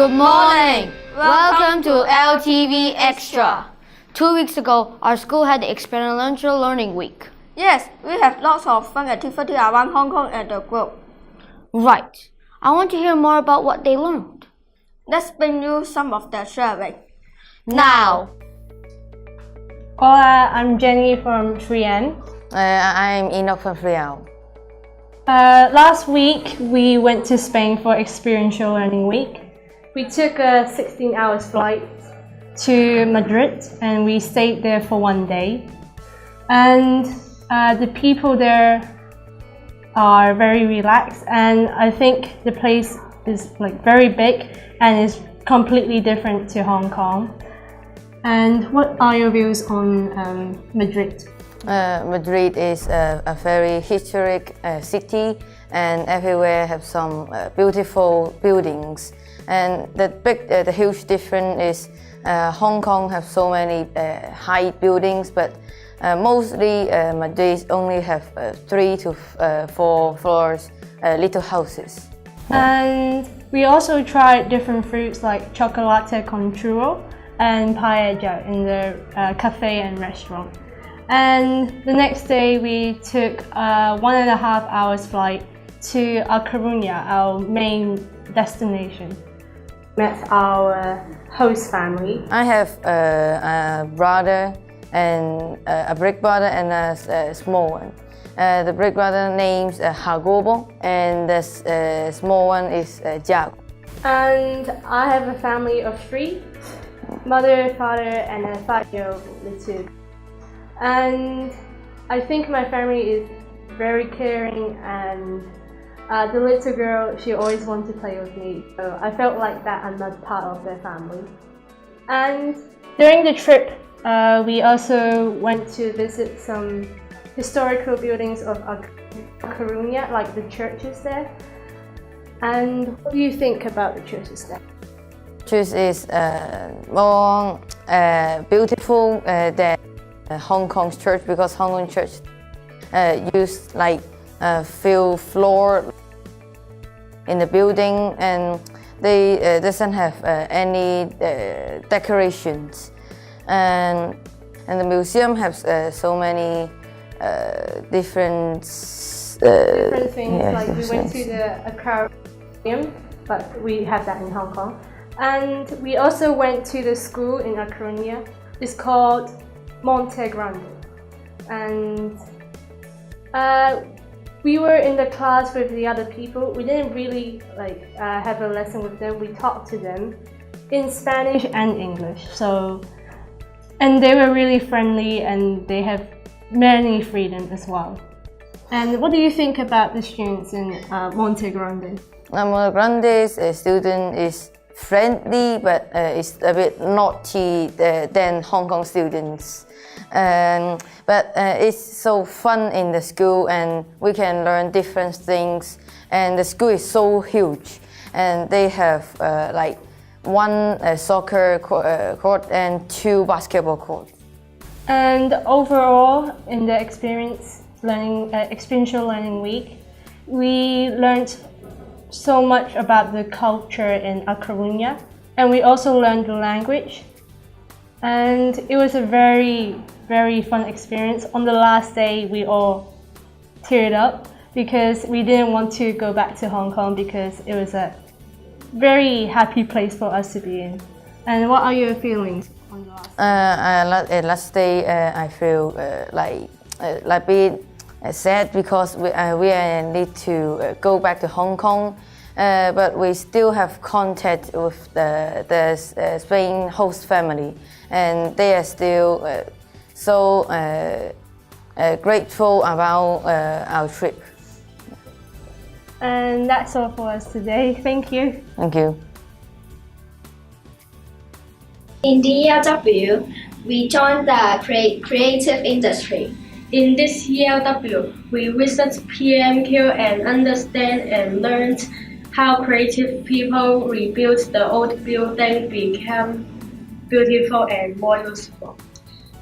Good morning! Welcome to LTV Xtra. 2 weeks ago, our school had the Experiential Learning Week. Yes, we have lots of fun activities around Hong Kong and the group. Right. I want to hear more about what they learned. Let's bring you some of their sharing. Now! Hola, I'm Jenny from 3N. I'm Enoch from 3L. Last week, we went to Spain for Experiential Learning Week. We took a 16-hour flight to Madrid and we stayed there for 1 day. And the people there are very relaxed, and I think the place is very big and is completely different to Hong Kong. And what are your views on Madrid? Madrid is a very historic city, and everywhere have some beautiful buildings. And the huge difference is Hong Kong have so many high buildings, but mostly Madrid only have 3 to 4 floors, little houses. And we also tried different fruits like chocolate con churro and paella in the cafe and restaurant. And the next day we took a 1.5 hours flight to A Coruña, our main destination. Met our host family. I have a brother and a big brother and a small one. The big brother names Jacobo, and the small one is Jaco. And I have a family of 3, mother, father, and a 5-year-old little. And I think my family is very caring, and the little girl, she always wants to play with me. So I felt like that I'm not part of their family. And during the trip, we also went to visit some historical buildings of A Coruña, like the churches there. And what do you think about the churches there? Church is more beautiful than Hong Kong's church, because Hong Kong church use few floor in the building, and they doesn't have any decorations. And the museum has so many different things. Yes, like we went to the aquarium, but we have that in Hong Kong. And we also went to the school in A Coruña. It's called Monte Grande. And we were in the class with the other people. We didn't really have a lesson with them. We talked to them in Spanish and English. And they were really friendly, and they have many freedom as well. And what do you think about the students in Monte Grande? Monte Grande's student is friendly, but it's a bit naughty than Hong Kong students. But it's so fun in the school, and we can learn different things. And the school is so huge, and they have 1 soccer court and 2 basketball courts. And overall, in the Experiential Learning Week, we learned so much about the culture in A Coruña, and we also learned the language. And it was a very, very fun experience. On the last day, we all teared up because we didn't want to go back to Hong Kong, because it was a very happy place for us to be in. And what are your feelings on the last day? Last day, I feel a bit sad, because we need to go back to Hong Kong, but we still have contact with the Spain host family, and they are still so grateful about our trip. And that's all for us today. Thank you. Thank you. In the ELW, we joined the creative industry. In this ELW, we visit PMQ and understand and learned how creative people rebuild the old building become beautiful and more useful.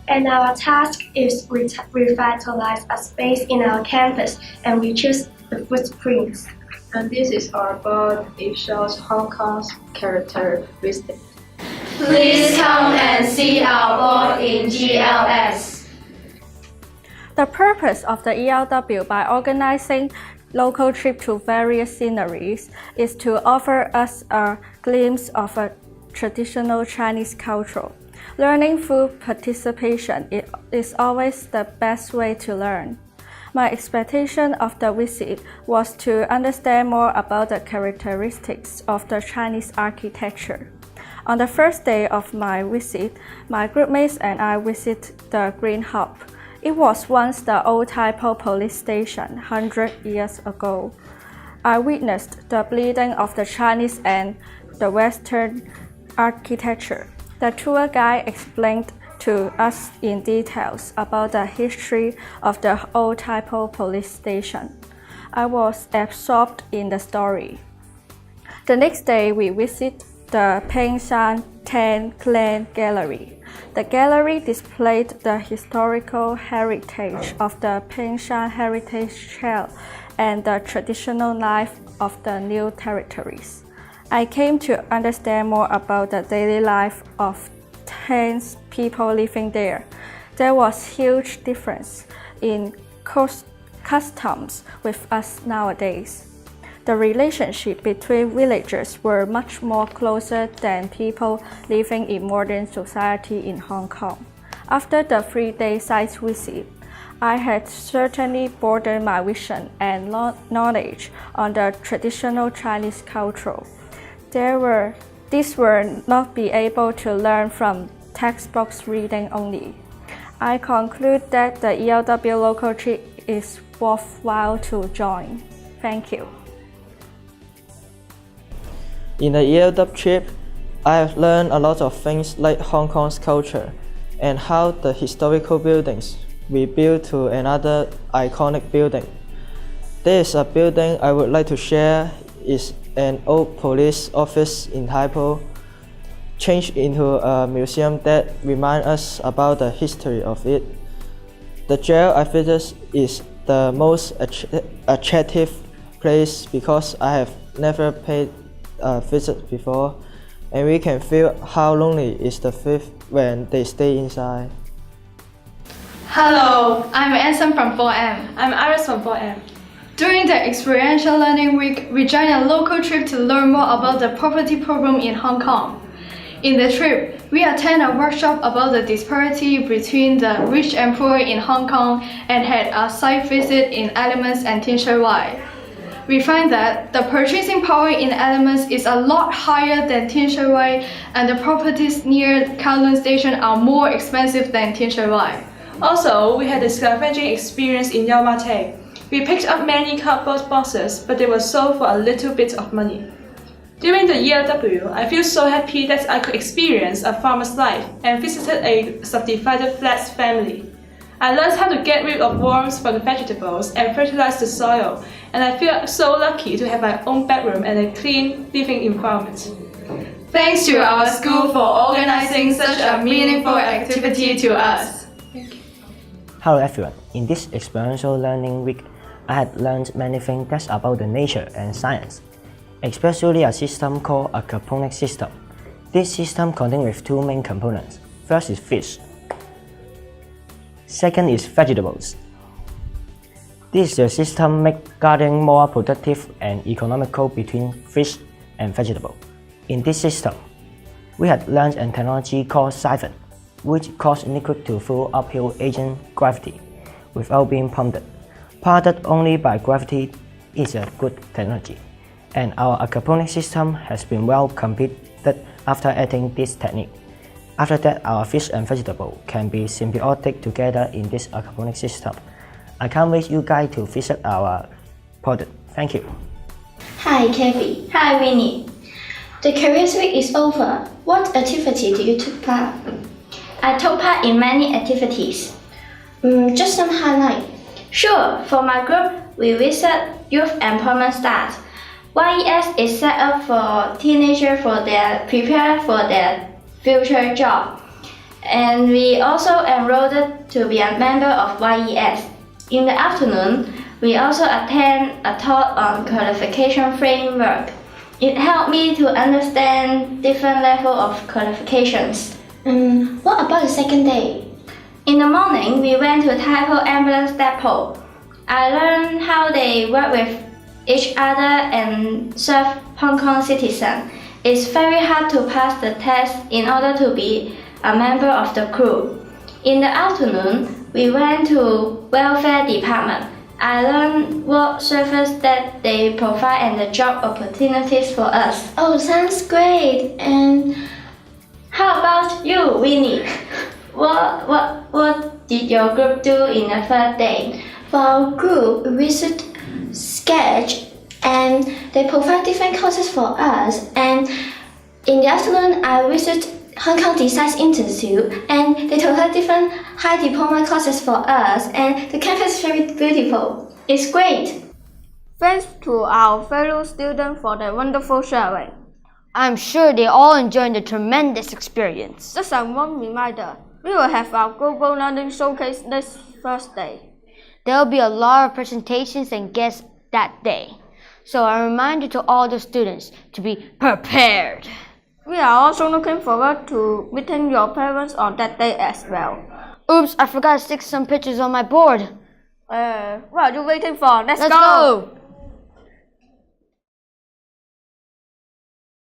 And our task is revitalize a space in our campus, and we choose the footprints. And this is our board. It shows Hong Kong's characteristics. Please come and see our board in GLS. The purpose of the ELW by organizing local trip to various sceneries is to offer us a glimpse of a traditional Chinese culture. Learning through participation is always the best way to learn. My expectation of the visit was to understand more about the characteristics of the Chinese architecture. On the first day of my visit, my groupmates and I visited the Green Hub. It was once the old Taipo police station 100 years ago. I witnessed the blending of the Chinese and the Western architecture. The tour guide explained to us in details about the history of the old Taipo police station. I was absorbed in the story. The next day, we visited the Pengshan Tan Clan Gallery. The gallery displayed the historical heritage of the Pengshan Heritage Trail and the traditional life of the new territories. I came to understand more about the daily life of Tan's people living there. There was huge difference in customs with us nowadays. The relationship between villagers were much more closer than people living in modern society in Hong Kong. After the 3-day site visit, I had certainly broadened my vision and knowledge on the traditional Chinese culture. These were not be able to learn from textbooks reading only. I conclude that the ELW local trip is worthwhile to join. Thank you. In the ELW trip, I have learned a lot of things like Hong Kong's culture and how the historical buildings we built to another iconic building. There is a building I would like to share. Is an old police office in Taipo, changed into a museum that reminds us about the history of it. The jail I visited is the most attractive place because I have never paid a visit before, and we can feel how lonely is the thief when they stay inside. Hello, I'm Anson from 4M. I'm Iris from 4M. During the Experiential Learning Week, we joined a local trip to learn more about the property problem in Hong Kong. In the trip, we attended a workshop about the disparity between the rich and poor in Hong Kong and had a site visit in Elements and Tin Shui Wai. We find that the purchasing power in Elements is a lot higher than Tin Shui Wai, and the properties near Kowloon Station are more expensive than Tin Shui Wai. Also, we had a scavenging experience in Yau Ma Tei. We picked up many cardboard boxes, but they were sold for a little bit of money. During the ELW, I feel so happy that I could experience a farmer's life and visited a subdivided flats family. I learned how to get rid of worms from the vegetables and fertilize the soil, and I feel so lucky to have my own bedroom and a clean living environment. Thanks to our school for organizing such a meaningful activity to us. Hello everyone. In this experiential learning week, I had learned many things that's about the nature and science, especially a system called a caption system. This system contains with two main components. First is fish. Second is vegetables. This system makes gardening more productive and economical between fish and vegetable. In this system, we had learned a technology called siphon, which causes liquid to flow uphill agent gravity without being pumped. Powered only by gravity is a good technology, and our aquaponics system has been well completed after adding this technique. After that, our fish and vegetable can be symbiotic together in this aquaponics system. I can't wait you guys to visit our product. Thank you. Hi, Kathy. Hi, Winnie. The careers week is over. What activity do you take part? I took part in many activities. Just some highlight. Sure, for my group, we visit Youth Employment Start. YES is set up for teenagers prepare for their future job. And we also enrolled to be a member of YES. In the afternoon, We also attend a talk on qualification framework. It helped me to understand different levels of qualifications. What about the second day? In the morning, we went to Typo Ambulance Depot. I learned how they work with each other and serve Hong Kong citizens. It's very hard to pass the test in order to be a member of the crew. In the afternoon, we went to welfare department. I learned what service that they provide and the job opportunities for us. Oh, sounds great. And how about you, Winnie? What did your group do in the third day? For our group, we should sketch and they provide different courses for us. And in the afternoon, I visited Hong Kong Design Institute and they provide different high diploma courses for us. And the campus is very beautiful. It's great. Thanks to our fellow students for their wonderful sharing. I'm sure they all enjoyed the tremendous experience. Just a one reminder, we will have our Global Learning Showcase next Thursday. There will be a lot of presentations and guests that day. So a reminder to all the students to be prepared. We are also looking forward to meeting your parents on that day as well. Oops, I forgot to stick some pictures on my board. What are you waiting for? Let's go!